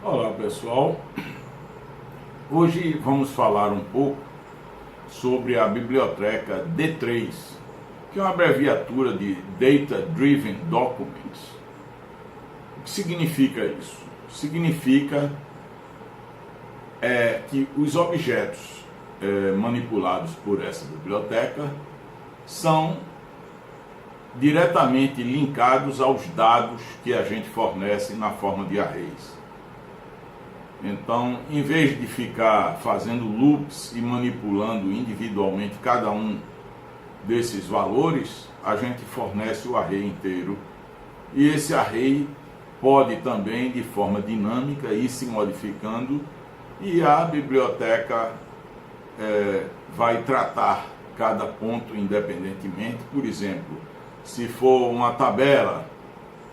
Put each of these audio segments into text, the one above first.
Olá pessoal, hoje vamos falar um pouco sobre a biblioteca D3, que é uma abreviatura de Data Driven Documents. O que significa isso? Significa que os objetos manipulados por essa biblioteca são diretamente linkados aos dados que a gente fornece na forma de arrays. Então, em vez de ficar fazendo loops e manipulando individualmente cada um desses valores, a gente fornece o array inteiro. E esse array pode também, de forma dinâmica, ir se modificando, e a biblioteca vai tratar cada ponto independentemente. Por exemplo, se for uma tabela,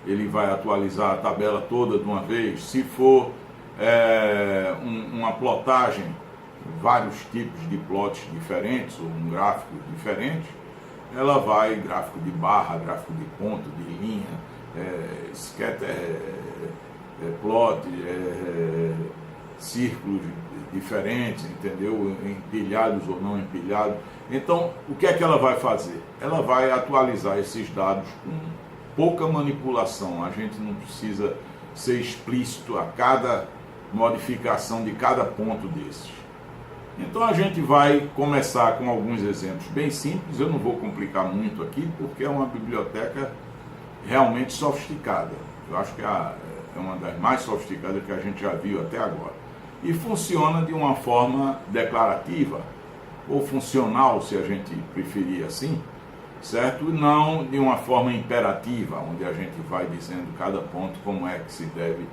ele vai atualizar a tabela toda de uma vez. Se for uma plotagem, vários tipos de plots diferentes, ou um gráfico diferente, ela vai, gráfico de barra, gráfico de ponto, de linha, scatter plot, círculos diferentes, entendeu? Empilhados ou não empilhados. Então, o que é que ela vai fazer? Ela vai atualizar esses dados com pouca manipulação. A gente não precisa ser explícito a cada modificação de cada ponto desses. Então a gente vai começar com alguns exemplos bem simples. Eu não vou complicar muito aqui, porque é uma biblioteca realmente sofisticada. Eu acho que é uma das mais sofisticadas que a gente já viu até agora. E funciona de uma forma declarativa, ou funcional, se a gente preferir assim, certo? Não de uma forma imperativa, onde a gente vai dizendo cada ponto como é que se deve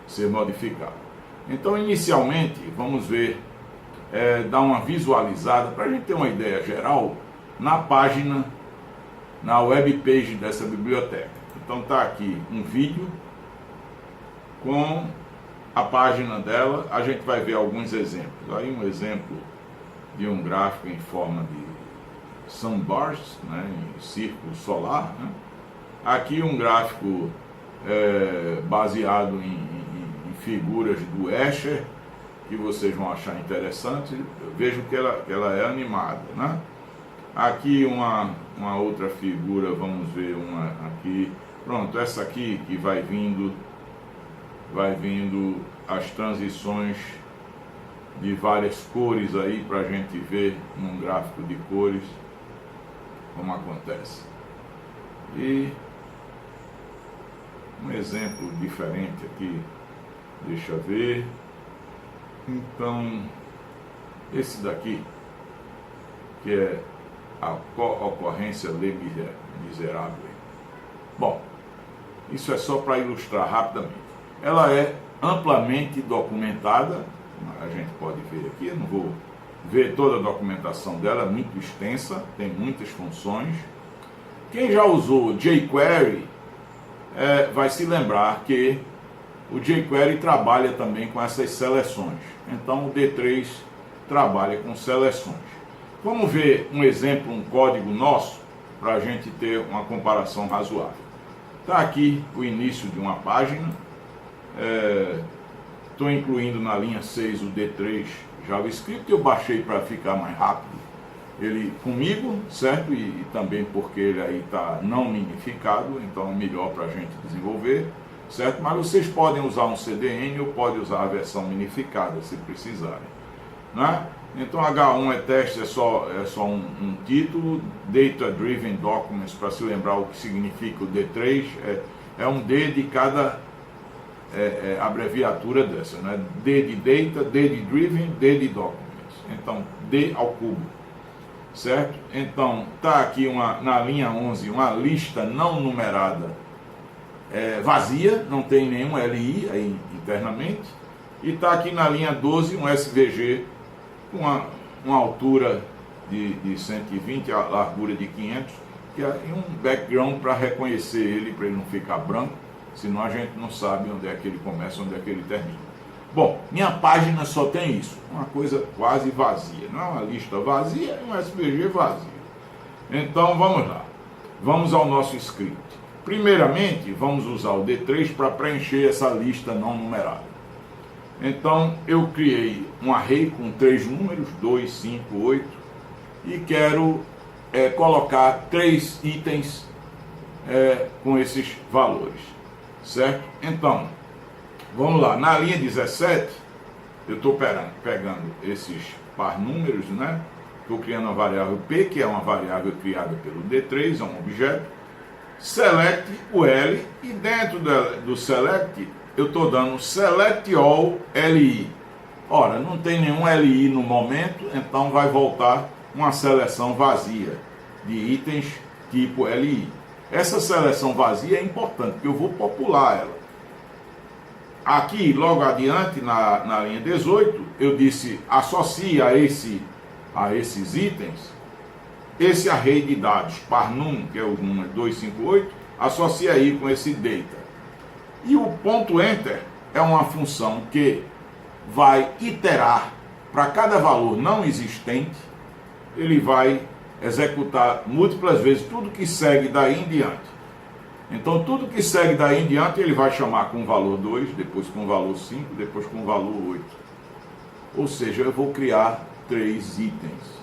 ser modificado. Então, inicialmente, vamos ver, dar uma visualizada, para a gente ter uma ideia geral, na página, na web page dessa biblioteca. Então, está aqui um vídeo com a página dela. A gente vai ver alguns exemplos. Aí um exemplo de um gráfico em forma de sunbars, né, em círculo solar, né? Aqui um gráfico baseado em figuras do Escher, que vocês vão achar interessante. Vejam que ela é animada, né? Aqui uma outra figura, vamos ver uma aqui. Pronto, essa aqui que vai vindo as transições de várias cores aí, para a gente ver num gráfico de cores como acontece. E um exemplo diferente aqui, deixa eu ver. Então, esse daqui, que é a ocorrência Le Miserable. Bom, isso é só para ilustrar rapidamente. Ela é amplamente documentada, a gente pode ver aqui. Eu não vou ver toda a documentação dela, é muito extensa, tem muitas funções. Quem já usou jQuery vai se lembrar que o jQuery trabalha também com essas seleções. Então o D3 trabalha com seleções. Vamos ver um exemplo, um código nosso, para a gente ter uma comparação razoável. Está aqui o início de uma página. Estou incluindo na linha 6 o D3 JavaScript. Eu baixei para ficar mais rápido ele comigo, certo? E também porque ele aí está não minificado, então é melhor para a gente desenvolver, certo? Mas vocês podem usar um CDN ou podem usar a versão minificada, se precisarem, né? Então H1 é teste, é só um título. Data Driven Documents, para se lembrar o que significa o D3, é um D de cada abreviatura dessa, né? D de Data, D de Driven, D de Documents. Então, D ao cubo, certo? Então, está aqui na linha 11 uma lista não numerada vazia, não tem nenhum LI aí internamente. E está aqui na linha 12 um SVG com uma altura de 120, a largura de 500, que é um background para reconhecer ele, para ele não ficar branco, senão a gente não sabe onde é que ele começa, onde é que ele termina. Bom, minha página só tem isso, uma coisa quase vazia, não é uma lista vazia, é um SVG vazio. Então vamos lá, vamos ao nosso script. Primeiramente, vamos usar o D3 para preencher essa lista não numerada. Então eu criei um array com 3 números, 2, 5, 8, e quero colocar 3 itens com esses valores, certo? Então, vamos lá, na linha 17, eu estou pegando esses par números, né? Estou criando a variável P, que é uma variável criada pelo D3, é um objeto, select o L, e dentro do select, eu estou dando select all LI. Ora, não tem nenhum LI no momento, então vai voltar uma seleção vazia de itens tipo LI. Essa seleção vazia é importante, porque eu vou popular ela. Aqui, logo adiante, na linha 18, eu disse, associe a esses itens, esse array de dados par num, que é o número 258, associa aí com esse data. E o ponto enter é uma função que vai iterar para cada valor não existente, ele vai executar múltiplas vezes tudo que segue daí em diante. Então, tudo que segue daí em diante, ele vai chamar com o valor 2, depois com o valor 5, depois com o valor 8. Ou seja, eu vou criar 3 itens.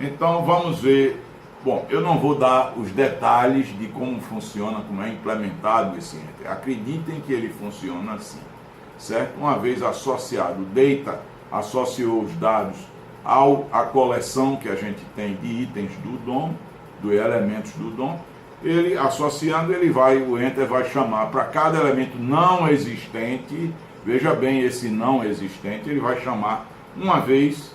Então, vamos ver. Bom, eu não vou dar os detalhes de como funciona, como é implementado esse enter. Acreditem que ele funciona assim, certo? Uma vez associado o data, associou os dados à coleção que a gente tem de itens do DOM, dos elementos do DOM, ele associando, o enter vai chamar para cada elemento não existente, veja bem, esse não existente, ele vai chamar uma vez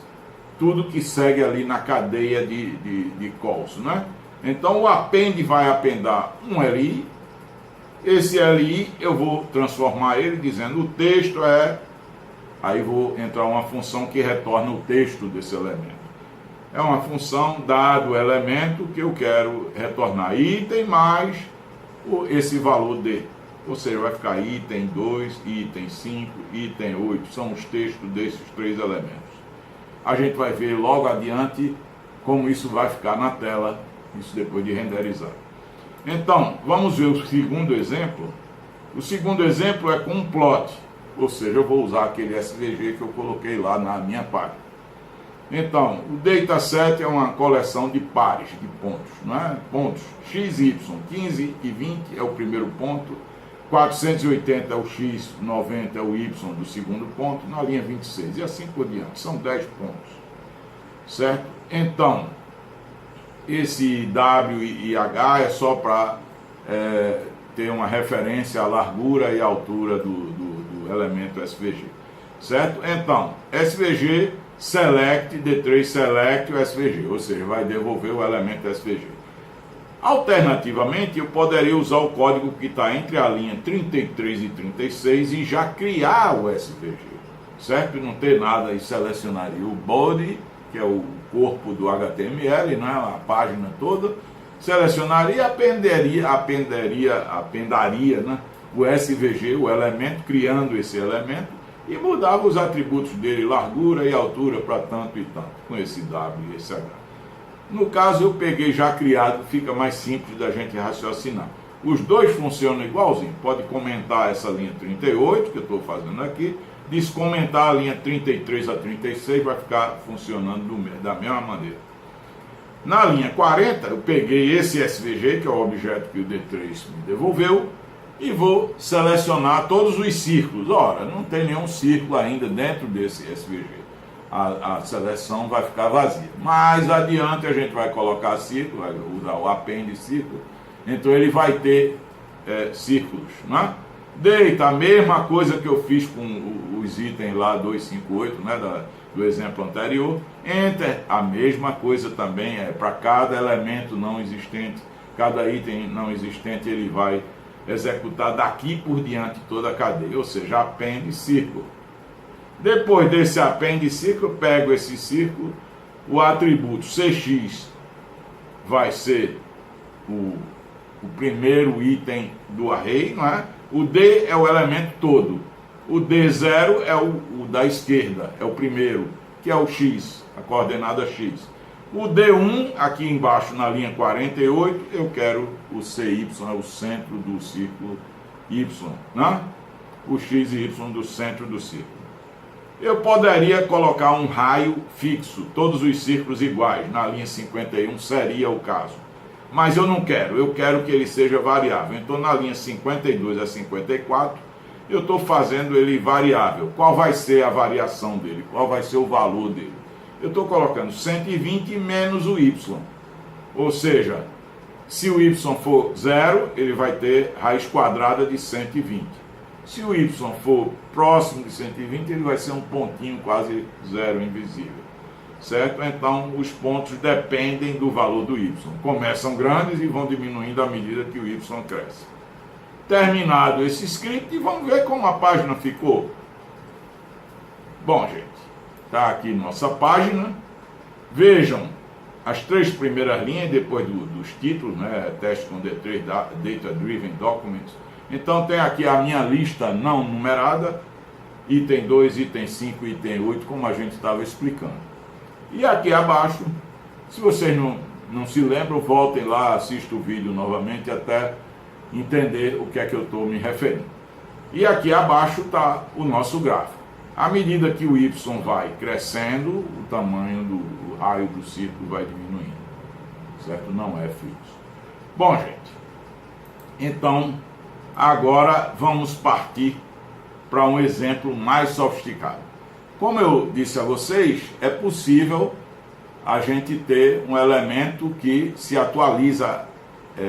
tudo que segue ali na cadeia de calls, né? Então o append vai appendar um LI, esse LI eu vou transformar ele dizendo o texto aí vou entrar uma função que retorna o texto desse elemento. É uma função dado o elemento que eu quero retornar item mais esse valor D. Ou seja, vai ficar item 2, item 5, item 8, são os textos desses 3 elementos. A gente vai ver logo adiante como isso vai ficar na tela, isso depois de renderizar. Então, vamos ver o segundo exemplo. O segundo exemplo é com um plot, ou seja, eu vou usar aquele SVG que eu coloquei lá na minha página. Então, o dataset é uma coleção de pares, de pontos, né? Pontos x, y, 15 e 20 é o primeiro ponto, 480 é o x, 90 é o y do segundo ponto, na linha 26, e assim por diante, são 10 pontos, certo? Então, esse W e H é só para ter uma referência à largura e à altura do elemento SVG, certo? Então, SVG, select, D3 select o SVG, ou seja, vai devolver o elemento SVG. Alternativamente, eu poderia usar o código que está entre a linha 33 e 36 e já criar o SVG, certo? Não ter nada e selecionaria o body, que é o corpo do HTML, né? A página toda, selecionaria e apendaria, né? O SVG, o elemento, criando esse elemento, e mudava os atributos dele, largura e altura para tanto e tanto, com esse W e esse H. No caso, eu peguei já criado, fica mais simples da gente raciocinar. Os dois funcionam igualzinho. Pode comentar essa linha 38, que eu estou fazendo aqui, descomentar a linha 33 a 36, vai ficar funcionando da mesma maneira. Na linha 40, eu peguei esse SVG, que é o objeto que o D3 me devolveu, e vou selecionar todos os círculos. Ora, não tem nenhum círculo ainda dentro desse SVG. A seleção vai ficar vazia. Mais adiante a gente vai colocar círculo, vai usar o append círculo, então ele vai ter círculos, né? Data, a mesma coisa que eu fiz com os itens lá 258, né, do exemplo anterior. Enter, a mesma coisa também, para cada elemento não existente, cada item não existente, ele vai executar daqui por diante toda a cadeia, ou seja, append círculo. Depois desse append círculo, eu pego esse círculo, o atributo CX vai ser o primeiro item do array, não é? O D é o elemento todo, o D0 é o da esquerda, é o primeiro, que é o X, a coordenada X. O D1, aqui embaixo na linha 48, eu quero o CY, é o centro do círculo Y, né? o x e y do centro do círculo. Eu poderia colocar um raio fixo, todos os círculos iguais, na linha 51 seria o caso. Mas eu não quero, eu quero que ele seja variável. Então na linha 52 a 54, eu estou fazendo ele variável. Qual vai ser a variação dele? Qual vai ser o valor dele? Eu estou colocando 120 menos o y. Ou seja, se o y for 0, ele vai ter raiz quadrada de 120. Se o y for próximo de 120, ele vai ser um pontinho quase zero, invisível. Certo? Então, os pontos dependem do valor do y. Começam grandes e vão diminuindo à medida que o y cresce. Terminado esse script, vamos ver como a página ficou. Bom, gente, está aqui nossa página. Vejam as 3 primeiras linhas, depois dos títulos, né? Teste com D3, Data Driven Documents. Então tem aqui a minha lista não numerada, item 2, item 5, item 8, como a gente estava explicando. E aqui abaixo, se vocês não se lembram, voltem lá, assistam o vídeo novamente até entender o que é que eu estou me referindo. E aqui abaixo está o nosso gráfico. À medida que o y vai crescendo, o tamanho do raio do círculo vai diminuindo. Certo? Não é fixo. Bom, gente, então agora vamos partir para um exemplo mais sofisticado. Como eu disse a vocês, é possível a gente ter um elemento que se atualiza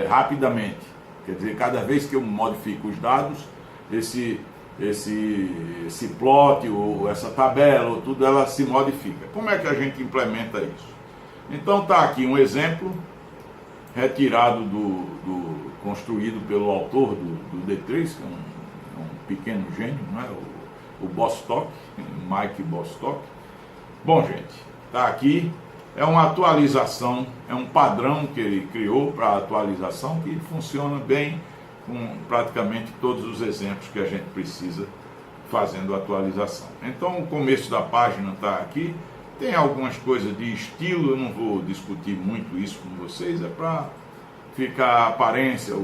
rapidamente. Quer dizer, cada vez que eu modifico os dados, esse plot, ou essa tabela, ou tudo, ela se modifica. Como é que a gente implementa isso? Então está aqui um exemplo retirado construído pelo autor do D3, que é um pequeno gênio, não é? O Bostock, Mike Bostock. Bom, gente, está aqui, é uma atualização, é um padrão que ele criou para atualização que funciona bem com praticamente todos os exemplos que a gente precisa fazendo atualização. Então o começo da página está aqui, tem algumas coisas de estilo, eu não vou discutir muito isso com vocês, é para ficar a aparência,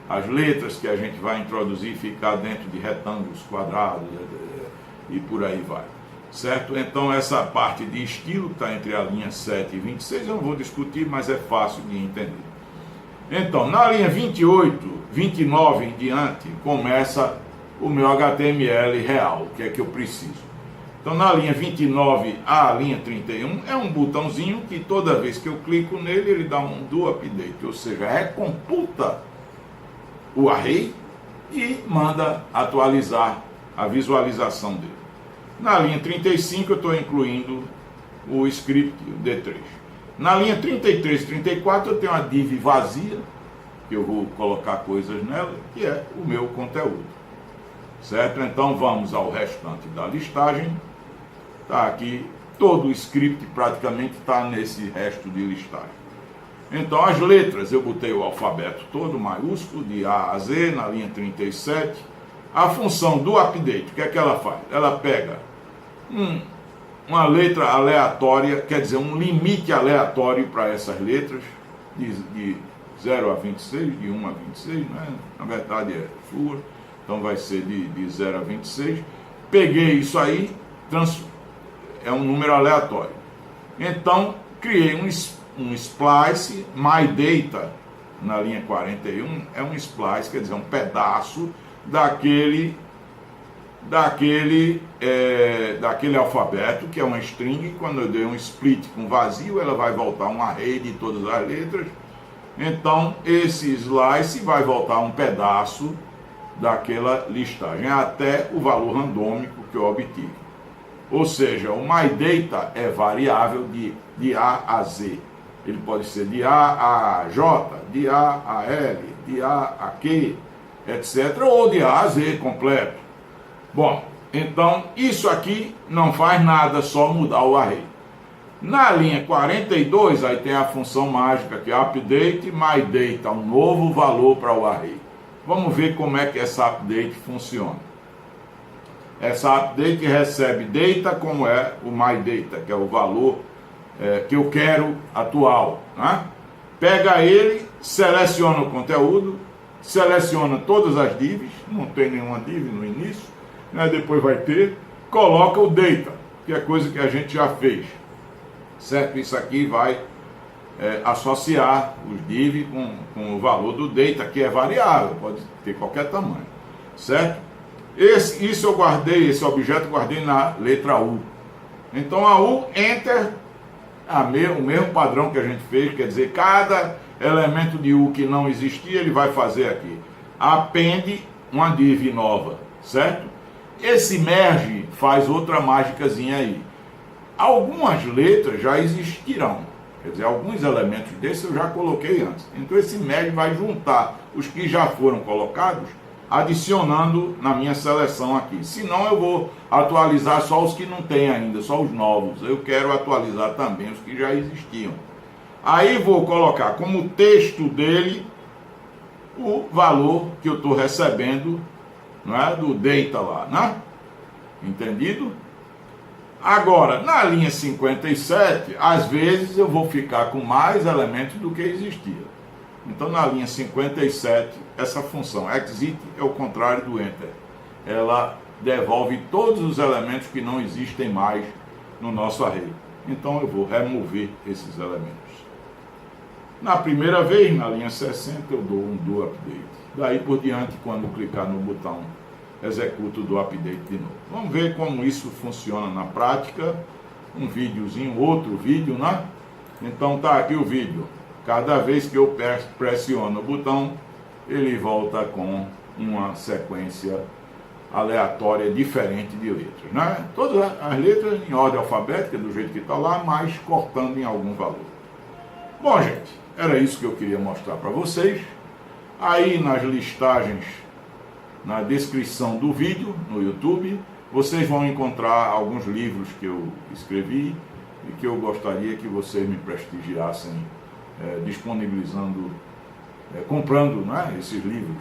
as letras que a gente vai introduzir ficar dentro de retângulos quadrados e por aí vai. Certo? Então essa parte de estilo está entre a linha 7 e 26, eu não vou discutir, mas é fácil de entender. Então, na linha 28, 29 em diante, começa o meu HTML real, o que é que eu preciso. Então, na linha 29 à linha 31, é um botãozinho que toda vez que eu clico nele, ele dá um do update, ou seja, recomputa o array e manda atualizar a visualização dele. Na linha 35, eu estou incluindo o script, o D3. Na linha 33 e 34 eu tenho uma div vazia, que eu vou colocar coisas nela, que é o meu conteúdo. Certo? Então vamos ao restante da listagem. Está aqui, todo o script praticamente está nesse resto de listagem. Então as letras, eu botei o alfabeto todo, maiúsculo, de A a Z, na linha 37. A função do update, o que é que ela faz? Ela pega uma letra aleatória, quer dizer, um limite aleatório para essas letras, de 0 a 26, de 1 a 26, né? Na verdade é sua, então vai ser de 0 a 26. Peguei isso aí, é um número aleatório. Então, criei um splice, myData, na linha 41, é um splice, quer dizer, um pedaço daquele alfabeto, que é uma string. Quando eu dei um split com vazio, ela vai voltar um array de todas as letras. Então, esse slice vai voltar um pedaço daquela listagem, até o valor randômico que eu obtive. Ou seja, o myData é variável de A a Z. Ele pode ser de A a J, de A a L, de A a Q, etc. Ou de A a Z completo. Bom, então isso aqui não faz nada, só mudar o array. Na linha 42, aí tem a função mágica que é update myData, um novo valor para o array. Vamos ver como é que essa update funciona. Essa update recebe data, como é o myData, que é o valor que eu quero atual, né? Pega ele, seleciona o conteúdo, seleciona todas as divs, não tem nenhuma div no início, né? Depois vai ter, coloca o data, que é coisa que a gente já fez, certo? Isso aqui vai associar os div com o valor do data, que é variável, pode ter qualquer tamanho, certo? Isso eu guardei, esse objeto eu guardei na letra U. Então a U, enter, o mesmo padrão que a gente fez, quer dizer, cada elemento de U que não existia, ele vai fazer aqui. Append uma div nova, certo? Esse merge faz outra mágicazinha aí. Algumas letras já existirão, quer dizer, alguns elementos desses eu já coloquei antes. Então esse merge vai juntar os que já foram colocados, adicionando na minha seleção aqui. Senão eu vou atualizar só os que não tem ainda, só os novos. Eu quero atualizar também os que já existiam. Aí vou colocar como texto dele o valor que eu estou recebendo, não é, do data lá, né? Entendido? Agora, na linha 57, às vezes eu vou ficar com mais elementos do que existia. Então, na linha 57, essa função exit é o contrário do enter. Ela devolve todos os elementos que não existem mais no nosso array. Então, eu vou remover esses elementos. Na primeira vez, na linha 60, eu dou um do update. Daí por diante, quando clicar no botão, executo do update de novo. Vamos ver como isso funciona na prática. Um videozinho, outro vídeo, né? Então, tá aqui o vídeo. Cada vez que eu pressiono o botão, ele volta com uma sequência aleatória diferente de letras, né? Todas as letras em ordem alfabética, do jeito que está lá, mas cortando em algum valor. Bom, gente, era isso que eu queria mostrar para vocês. Aí nas listagens, na descrição do vídeo, no YouTube, vocês vão encontrar alguns livros que eu escrevi e que eu gostaria que vocês me prestigiassem disponibilizando, comprando, né, esses livros,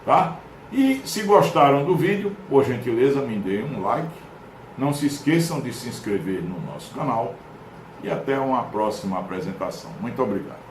tá? E se gostaram do vídeo, por gentileza, me deem um like. Não se esqueçam de se inscrever no nosso canal. E até uma próxima apresentação. Muito obrigado.